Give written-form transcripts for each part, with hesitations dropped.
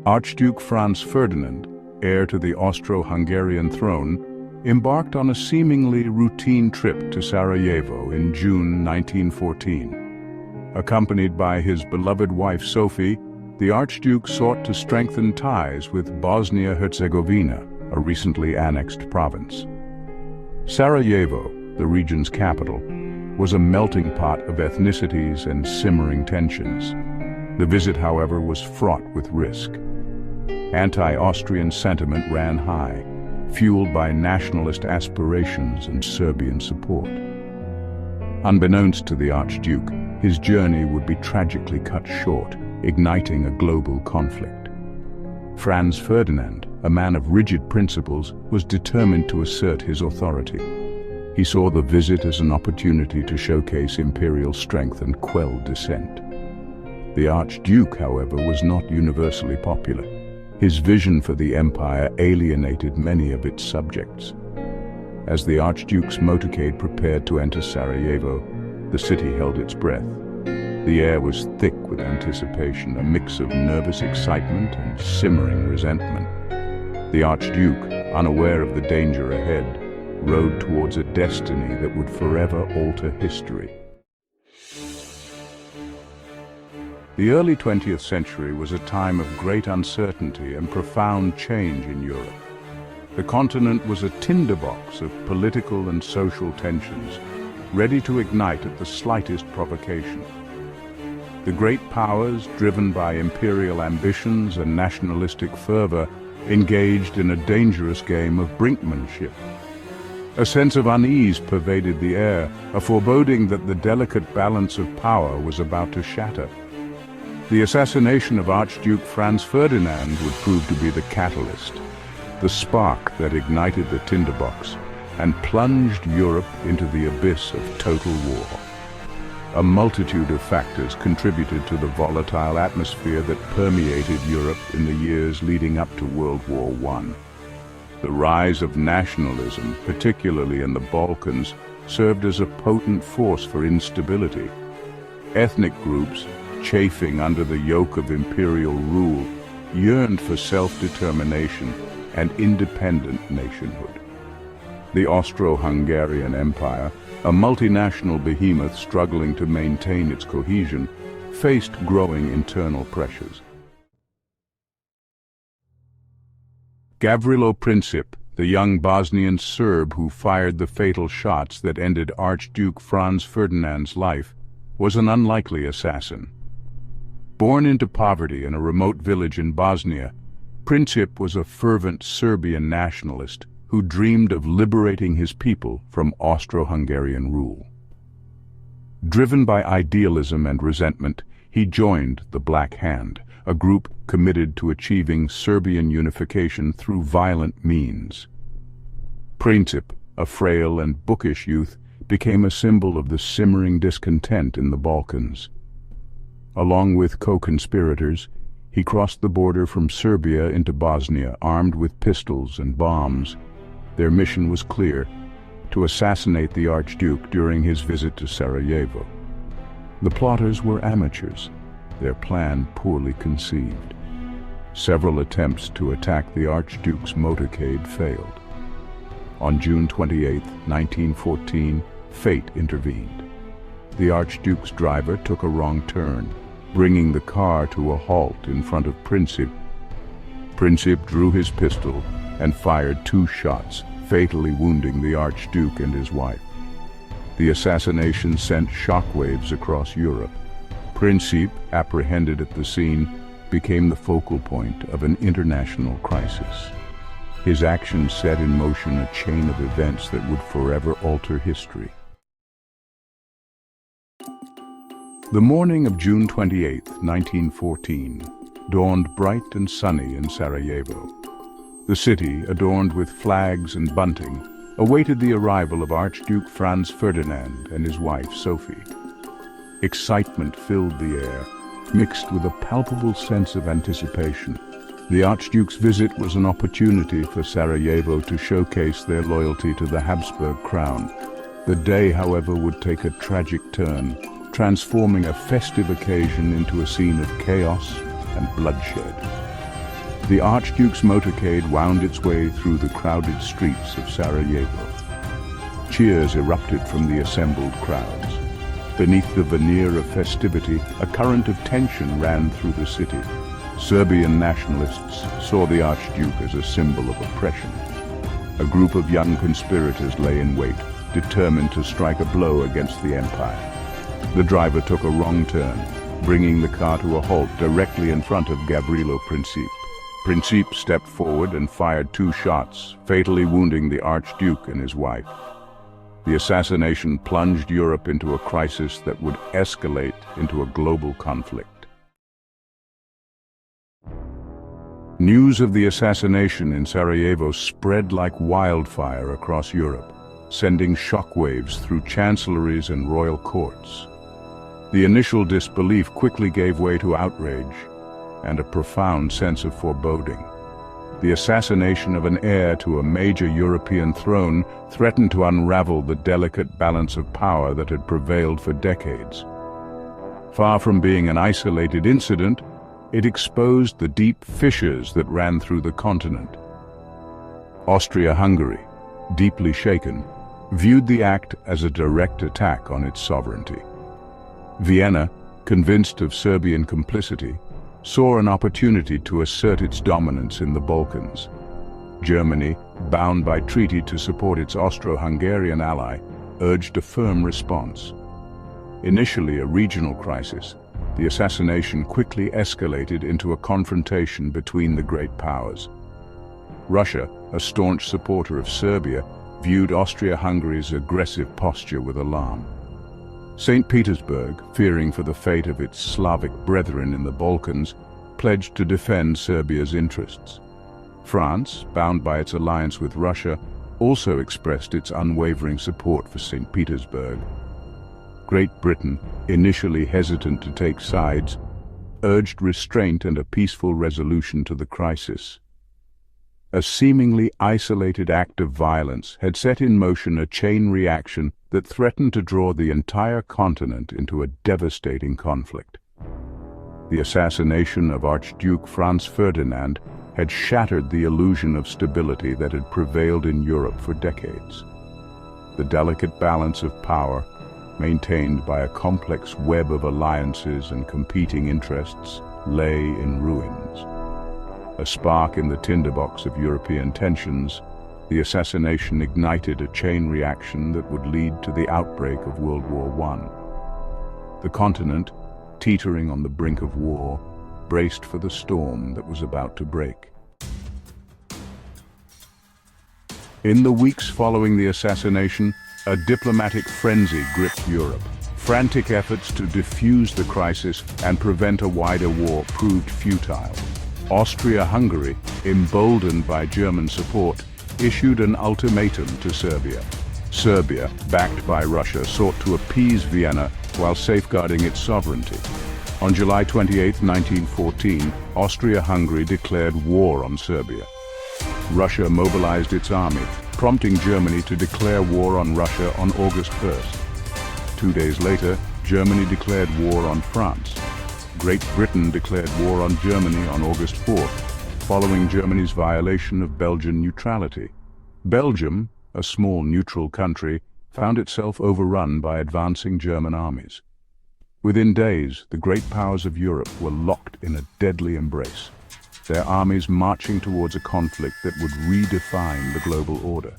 Archduke Franz Ferdinand, heir to the Austro-Hungarian throne, embarked on a seemingly routine trip to Sarajevo in June 1914. Accompanied by his beloved wife Sophie, the Archduke sought to strengthen ties with Bosnia-Herzegovina, a recently annexed province. Sarajevo, the region's capital, was a melting pot of ethnicities and simmering tensions. The visit, however, was fraught with risk. Anti-Austrian sentiment ran high, fueled by nationalist aspirations and Serbian support. Unbeknownst to the Archduke, his journey would be tragically cut short, igniting a global conflict. Franz Ferdinand, a man of rigid principles, was determined to assert his authority. He saw the visit as an opportunity to showcase imperial strength and quell dissent. The Archduke, however, was not universally popular. His vision for the empire alienated many of its subjects. As the Archduke's motorcade prepared to enter Sarajevo, the city held its breath. The air was thick with anticipation, a mix of nervous excitement and simmering resentment. The Archduke, unaware of the danger ahead, rode towards a destiny that would forever alter history. The early 20th century was a time of great uncertainty and profound change in Europe. The continent was a tinderbox of political and social tensions, ready to ignite at the slightest provocation. The great powers, driven by imperial ambitions and nationalistic fervor, engaged in a dangerous game of brinkmanship. A sense of unease pervaded the air, a foreboding that the delicate balance of power was about to shatter. The assassination of Archduke Franz Ferdinand would prove to be the catalyst, the spark that ignited the tinderbox and plunged Europe into the abyss of total war. A multitude of factors contributed to the volatile atmosphere that permeated Europe in the years leading up to World War I. The rise of nationalism, particularly in the Balkans, served as a potent force for instability. Ethnic groups, chafing under the yoke of imperial rule, yearned for self-determination and independent nationhood. The Austro-Hungarian Empire, a multinational behemoth struggling to maintain its cohesion, faced growing internal pressures. Gavrilo Princip, the young Bosnian Serb who fired the fatal shots that ended Archduke Franz Ferdinand's life, was an unlikely assassin. Born into poverty in a remote village in Bosnia, Princip was a fervent Serbian nationalist who dreamed of liberating his people from Austro-Hungarian rule. Driven by idealism and resentment, he joined the Black Hand, a group committed to achieving Serbian unification through violent means. Princip, a frail and bookish youth, became a symbol of the simmering discontent in the Balkans. Along with co-conspirators, he crossed the border from Serbia into Bosnia, armed with pistols and bombs. Their mission was clear: to assassinate the Archduke during his visit to Sarajevo. The plotters were amateurs, their plan poorly conceived. Several attempts to attack the Archduke's motorcade failed. On June 28, 1914, fate intervened. The Archduke's driver took a wrong turn, bringing the car to a halt in front of Princip. Princip drew his pistol and fired 2 shots, fatally wounding the Archduke and his wife. The assassination sent shockwaves across Europe. Princip, apprehended at the scene, became the focal point of an international crisis. His actions set in motion a chain of events that would forever alter history. The morning of June 28, 1914, dawned bright and sunny in Sarajevo. The city, adorned with flags and bunting, awaited the arrival of Archduke Franz Ferdinand and his wife Sophie. Excitement filled the air, mixed with a palpable sense of anticipation. The Archduke's visit was an opportunity for Sarajevo to showcase their loyalty to the Habsburg crown. The day, however, would take a tragic turn, transforming a festive occasion into a scene of chaos and bloodshed. The Archduke's motorcade wound its way through the crowded streets of Sarajevo. Cheers erupted from the assembled crowds. Beneath the veneer of festivity, a current of tension ran through the city. Serbian nationalists saw the Archduke as a symbol of oppression. A group of young conspirators lay in wait, determined to strike a blow against the empire. The driver took a wrong turn, bringing the car to a halt directly in front of Gavrilo Princip. Princip stepped forward and fired 2 shots, fatally wounding the Archduke and his wife. The assassination plunged Europe into a crisis that would escalate into a global conflict. News of the assassination in Sarajevo spread like wildfire across Europe, sending shockwaves through chancelleries and royal courts. The initial disbelief quickly gave way to outrage and a profound sense of foreboding. The assassination of an heir to a major European throne threatened to unravel the delicate balance of power that had prevailed for decades. Far from being an isolated incident, it exposed the deep fissures that ran through the continent. Austria-Hungary, deeply shaken, viewed the act as a direct attack on its sovereignty. Vienna, convinced of Serbian complicity, saw an opportunity to assert its dominance in the Balkans. Germany, bound by treaty to support its Austro-Hungarian ally, urged a firm response. Initially a regional crisis, the assassination quickly escalated into a confrontation between the great powers. Russia, a staunch supporter of Serbia, viewed Austria-Hungary's aggressive posture with alarm. St. Petersburg, fearing for the fate of its Slavic brethren in the Balkans, pledged to defend Serbia's interests. France, bound by its alliance with Russia, also expressed its unwavering support for St. Petersburg. Great Britain, initially hesitant to take sides, urged restraint and a peaceful resolution to the crisis. A seemingly isolated act of violence had set in motion a chain reaction that threatened to draw the entire continent into a devastating conflict. The assassination of Archduke Franz Ferdinand had shattered the illusion of stability that had prevailed in Europe for decades. The delicate balance of power, maintained by a complex web of alliances and competing interests, lay in ruins. A spark in the tinderbox of European tensions, the assassination ignited a chain reaction that would lead to the outbreak of World War I. The continent, teetering on the brink of war, braced for the storm that was about to break. In the weeks following the assassination, a diplomatic frenzy gripped Europe. Frantic efforts to defuse the crisis and prevent a wider war proved futile. Austria-Hungary, emboldened by German support, issued an ultimatum to Serbia. Serbia, backed by Russia, sought to appease Vienna while safeguarding its sovereignty. On July 28, 1914, Austria-Hungary declared war on Serbia. Russia mobilized its army, prompting Germany to declare war on Russia on August 1st. 2 days later, Germany declared war on France. Great Britain declared war on Germany on August 4th, following Germany's violation of Belgian neutrality. Belgium, a small neutral country, found itself overrun by advancing German armies. Within days, the great powers of Europe were locked in a deadly embrace, their armies marching towards a conflict that would redefine the global order.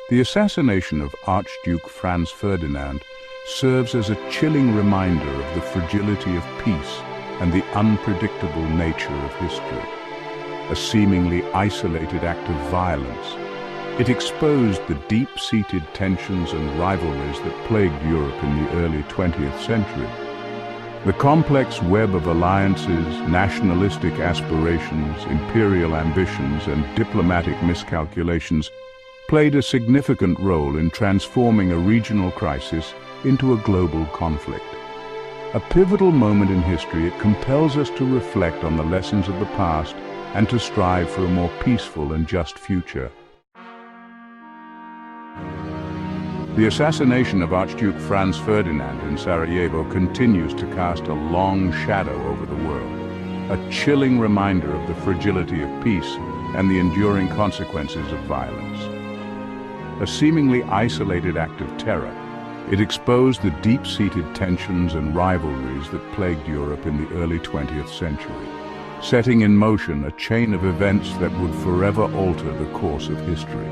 The assassination of Archduke Franz Ferdinand serves as a chilling reminder of the fragility of peace and the unpredictable nature of history. A seemingly isolated act of violence, it exposed the deep-seated tensions and rivalries that plagued Europe in the early 20th century. The complex web of alliances, nationalistic aspirations, imperial ambitions, and diplomatic miscalculations played a significant role in transforming a regional crisis into a global conflict. A pivotal moment in history, it compels us to reflect on the lessons of the past and to strive for a more peaceful and just future. The assassination of Archduke Franz Ferdinand in Sarajevo continues to cast a long shadow over the world. a chilling reminder of the fragility of peace and the enduring consequences of violence. A seemingly isolated act of terror, it exposed the deep-seated tensions and rivalries that plagued Europe in the early 20th century, setting in motion a chain of events that would forever alter the course of history.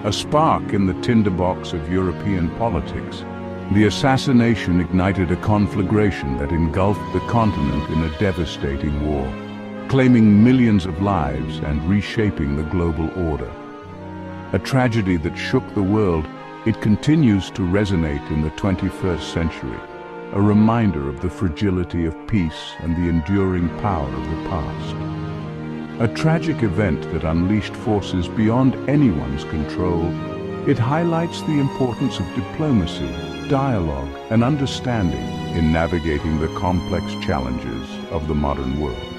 A spark in the tinderbox of European politics, the assassination ignited a conflagration that engulfed the continent in a devastating war, claiming millions of lives and reshaping the global order. A tragedy that shook the world, it continues to resonate in the 21st century, a reminder of the fragility of peace and the enduring power of the past. A tragic event that unleashed forces beyond anyone's control, it highlights the importance of diplomacy, dialogue, and understanding in navigating the complex challenges of the modern world.